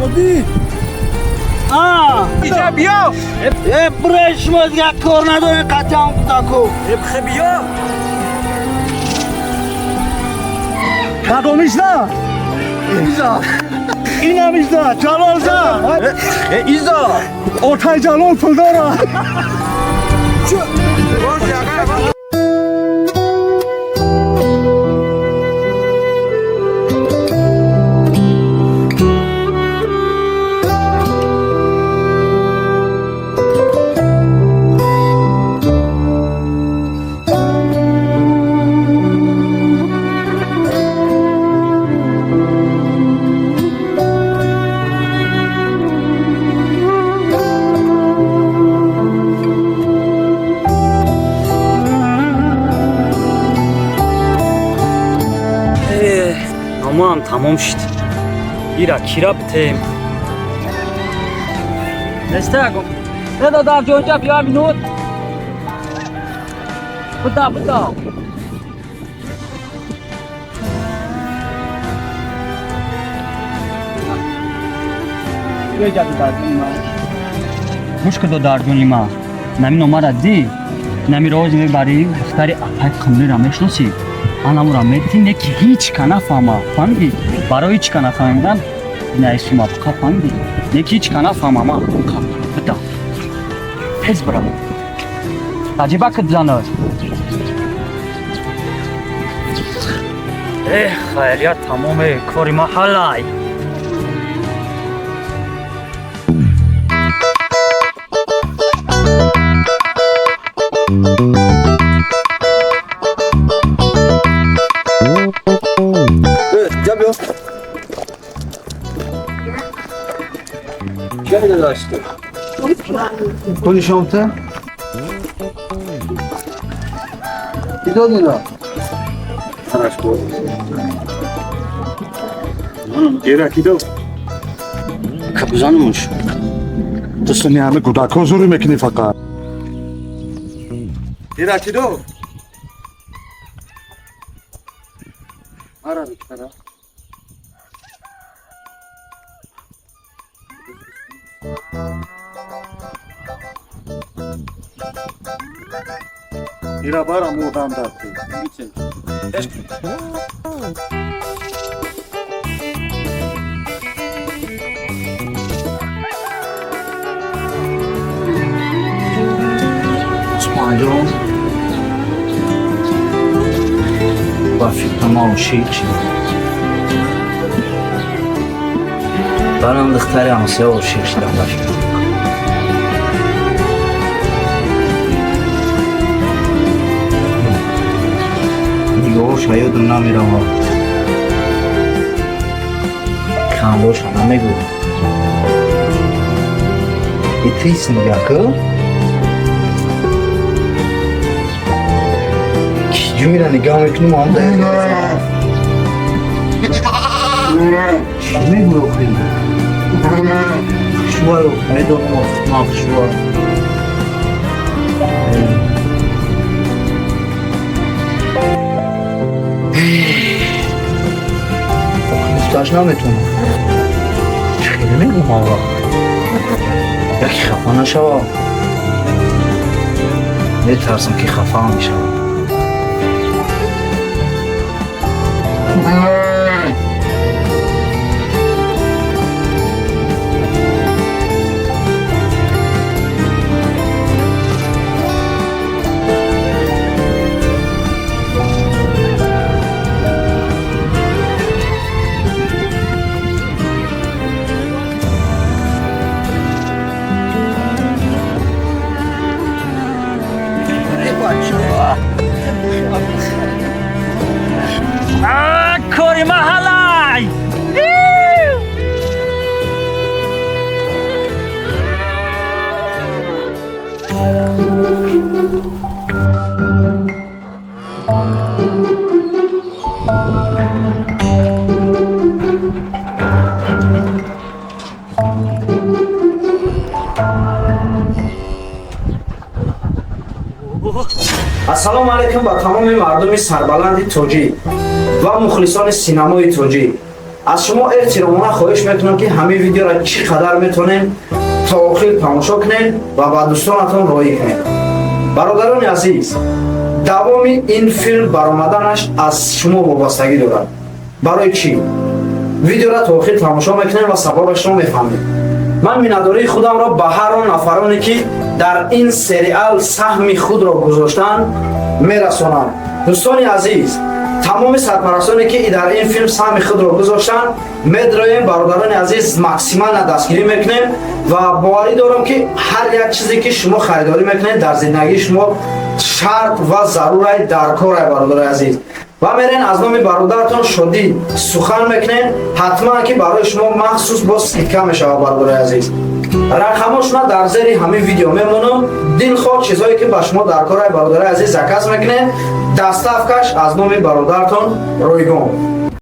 شدی اینجا بیا برش مزگه کار نداره قطعا کتاکو بخه بیا قدومیش نه این همیش نه جلال زن ایزا ارتای جلال پل داره تمام شد ایرا کیرا بتیم نستاگم بدا در جونجا بیا مینود بدا یه جدو دردونی ما مشکل دو دردونی ما نمی نمار دی نمی روز میبری اختاری اپای قملی را میشناسی آنامو را میتین یکی هیچ کنه فهمه فهمیدی برای هیچ کنه فهمیدن نیستی ما بکا فهمیدی یکی هیچ کنه فهمه ما بکا بدا حز برا تجیبه کد زنه خیلیت تمام کاری ما حلای چه میده داشته؟ کلی شامته؟ ایداد اینا؟ سرش بود ایره کی دو؟ کپوزانموش تو سنی همه گوداکو زوری میکنی فقط ایره کی دو؟ آره بیتره ایره بارا مودم دادی اسماعیلو با فکر ما و شیخ شد برام دختری همسایه و شیرش داشت. نگاهش یاد نمیرم. کاملش نمیگو. ایتیس نگاه کن. کی میره نگاه میکنی مانده؟ چی میگو خیلی؟ شوارو میدونم ماف شوار. مفتاش نمیتونم. خیلی میگم آقا. یکی خفا نشوا. میترسم که خفا میشم. کاری محلای السلام علیکم با تمام مردم سربلند توجی و مخلصان سینمای توجی. از شما احترامانه خواهش میکنم که همین ویدیو را چقدر میتونین تا آخر تماشا کنین و با دوستانتون رایی کنین. برادران عزیز، دوام این فیلم برآمدنش از شما وابستگی دارد. برای چی؟ ویدیو را تا آخر تماشا میکنین و سببش را میفهمید. من مینداری خودم را به هر آن نفرانی که در این سریال سهم خود را گذاشتن میرسانم. دوستان عزیز، تمام سرپرستانی که در این فیلم سهم خود را گذاشتن میدرایم برادران عزیز ماکسیمال دستگیری میکنیم و باوری دارم که هر یک چیزی که شما خریداری میکنید در زندگی شما شرط و ضرورت در کار برادران عزیز. و میرین از نام برادرتون شدی سخن میکنین، حتما که برای شما مخصوص با سکه میشه برادران عزیز. رقمش من در زیر همین ویدیو میمونم. دلخواه چیزایی که به شما در کار برادران عزیز عکس میکنه دست افکش از نام برادرتون رویگون.